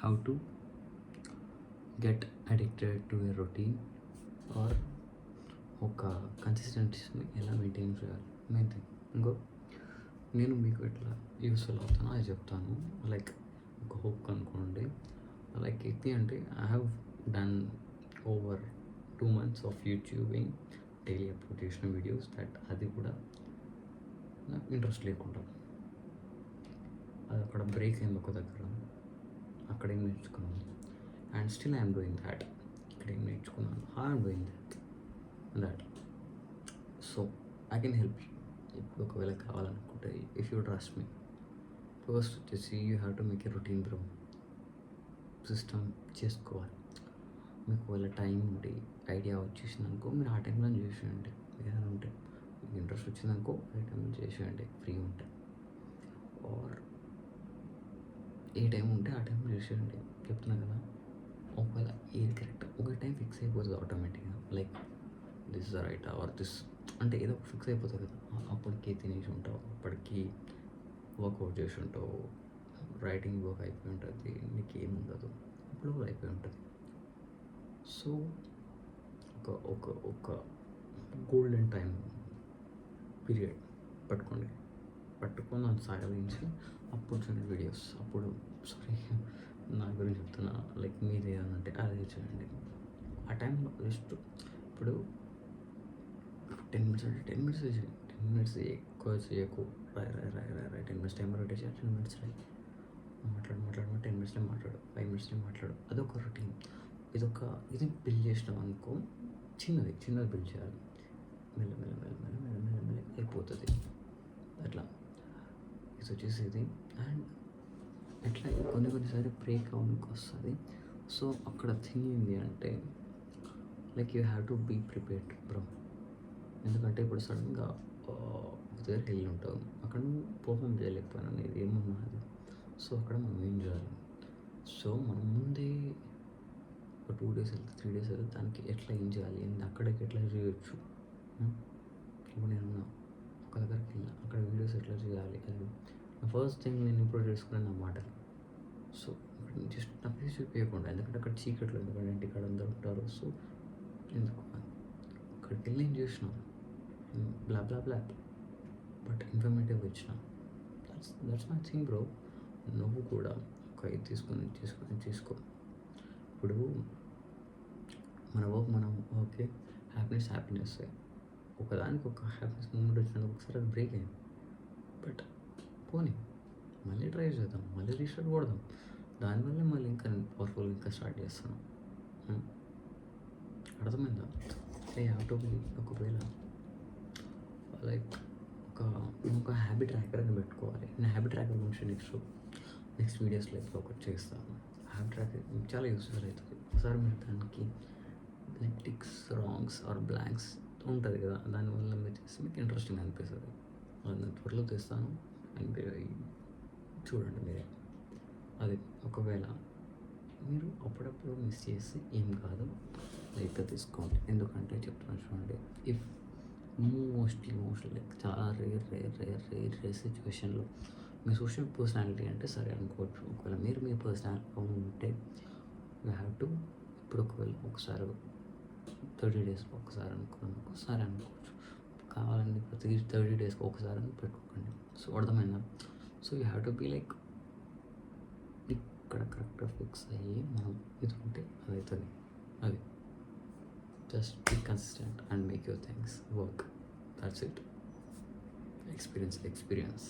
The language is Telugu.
how to get addicted to a routine or ఒక కన్సిస్టెన్సీని ఎలా మెయింటైన్ చేయాలి మెయిన్ థింగ్. ఇంకో నేను మీకు ఎట్లా యూస్ఫుల్ అవుతానో అది చెప్తాను. లైక్ ఒక హుక్ అనుకోండి. లైక్ ఏంటి అంటే I have done over 2 months of YouTubing daily upload చేసిన వీడియోస్ దట్ అది కూడా నాకు ఇంట్రెస్ట్ లేకుండా అది అక్కడ బ్రేక్ అయింది ఒక దగ్గర. అక్కడ ఏం నేర్చుకున్నాను and still I'm doing that. ఇక్కడ ఏం నేర్చుకున్నాను, I'm doing that. So I can help you. ఇప్పుడు ఒకవేళ కావాలనుకుంటే if you trust me, first వచ్చేసి you have to make a routine bro. System చేసుకోవాలి. మీకు ఒకవేళ టైం ఉండి ఐడియా వచ్చేసింది అనుకో, మీరు ఆ టైంలో చేసేయండి. ఏదైనా ఉంటే మీకు ఇంట్రెస్ట్ వచ్చిందనుకో ఆ టైంలో చేసేయండి ఫ్రీ ఉంటే. ఆర్ ఏ టైం ఉంటే ఆ టైంలో చేసేయండి. చెప్తున్నా కదా, ఒకవేళ ఏది కరెక్ట్ ఒక టైం ఫిక్స్ అయిపోతుంది ఆటోమేటిక్గా. Like this is right are this అంటే ఏదో ఫిక్స్ అయిపోతుంది కదా. అప్పటికి తినేసి ఉంటావు, అప్పటికి వర్కౌట్ చేసి ఉంటావు, రైటింగ్ వర్క్ అయిపోయి ఉంటుంది, నీకు ఏముండదు, అప్పుడు అయిపోయి ఉంటుంది. సో ఒక ఒక ఒక గోల్డెన్ టైం పీరియడ్ పట్టుకోండి. పట్టుకొని దాన్ని సాగలించి అప్పుడు చూడండి వీడియోస్. అప్పుడు సారీ నా గురించి చెప్తున్నా, లైక్ మీరు ఏదన్నంటే అదే చేయండి. ఆ టైంలో జస్ట్ ఇప్పుడు 10 minutes అంటే 10 minutes 10 minutes ఎక్కువ చేయకు. రాయ్ 10 minutes టైం రొటేట్ చేయాలి. 10 minutes రాయి, మాట్లాడు 10 minutesలో మాట్లాడు, 5 minutesలో మాట్లాడు. అదొక రొటీన్. ఇది బిల్డ్ చేసినాం అనుకో, చిన్నది బిల్డ్ చేయాలి. మెల్ల అయిపోతుంది అట్లా. ఇది వచ్చేసి ఇది. అండ్ ఎట్లా కొన్నిసారి బ్రేక్ అవ్వడానికి వస్తుంది. సో అక్కడ థింగ్ ఏంటి అంటే like you have to be prepared bro. ఎందుకంటే ఇప్పుడు సడన్గా ఒక దగ్గరికి వెళ్ళి ఉంటావు, అక్కడ నువ్వు పర్ఫామ్ చేయలేకపోయినా అనేది ఏమన్నా అది. సో అక్కడ మనం ఏం చేయాలి? సో మనం ముందే ఒక 2 days వెళ్తే 3 days వెళ్తే దానికి ఎట్లా ఏం చేయాలి, అక్కడికి ఎట్లా చేయొచ్చు. ఇప్పుడు నేను ఒక దగ్గరికి వెళ్ళిన, అక్కడ వీడియోస్ ఎట్లా చేయాలి, అది ఫస్ట్ థింగ్ నేను ఇంప్రూవ్ చేసుకునే నా మాటలు. సో జస్ట్ నా ఫేస్ చూపించకుండా, ఎందుకంటే అక్కడ చీకట్లో, ఎందుకంటే ఇంటికాడ అందరూ ఉంటారు. సో ఎందుకు అక్కడికి వెళ్ళి ఏం చేసినాం, బ్లా బట్ ఇన్ఫర్మేటివ్ ఇచ్చిన. That's my thing bro. నువ్వు కూడా ఒక ఇది తీసుకో. ఇప్పుడు మన వర్క్ మనం ఓకే, హ్యాపీనెస్ ఒకదానికి ఒక హ్యాపీనెస్ మూమెంట్ వచ్చినందుకు ఒకసారి అది బ్రేక్ అయింది. బట్ పోనీ మళ్ళీ ట్రై చేద్దాం, మళ్ళీ రీస్టార్ట్ కొడదాం. దానివల్ల మళ్ళీ ఇంకా పవర్ఫుల్ ఇంకా స్టార్ట్ చేస్తున్నాం. అర్థమైందా? ఒకవేళ లైక్ ఒక హ్యాబిట్ ట్రాకర్ అని పెట్టుకోవాలి. నేను హ్యాబిట్ ట్రాకర్ గురించి నెక్స్ట్ వీడియోస్లో ఇప్పుడు ఒకటి చేస్తాను. హ్యాబిట్ ట్రాకర్ చాలా యూస్ఫుల్ అవుతుంది. ఒకసారి మీరు దానికి like ticks, wrongs or blanks ఉంటుంది కదా, దానివల్ల మీరు చేస్తే మీకు ఇంట్రెస్టింగ్ అనిపిస్తుంది. అది నేను త్వరలో తెస్తాను అండ్ చూడండి మీరే. అది ఒకవేళ మీరు అప్పుడప్పుడు మిస్ చేసి ఏం కాదు, లైట్గా తీసుకోండి. ఎందుకంటే చెప్తున్నాను చూడండి, ఇఫ్ మోస్ట్లీ లైక్ చాలా రేర్ సిచ్యువేషన్లో మీ సోషల్ పర్సనాలిటీ అంటే సరే అనుకోవచ్చు. ఒకవేళ మీరు మీ పర్సనాలిటీ ఉంటే యూ హ్యావ్ టు ఇప్పుడు ఒకవేళ ఒకసారి 30 daysకి ఒకసారి అనుకోవచ్చు. కావాలండి ప్రతి 30 daysకి ఒకసారి అని పెట్టుకోకండి. సో అర్థమైందా? So you have to be like ఇక్కడ కరెక్ట్గా ఫిక్స్ అయ్యి మనం ఇది ఉంటే అది అవుతుంది. అది just be consistent and make your things work. That's it. Experience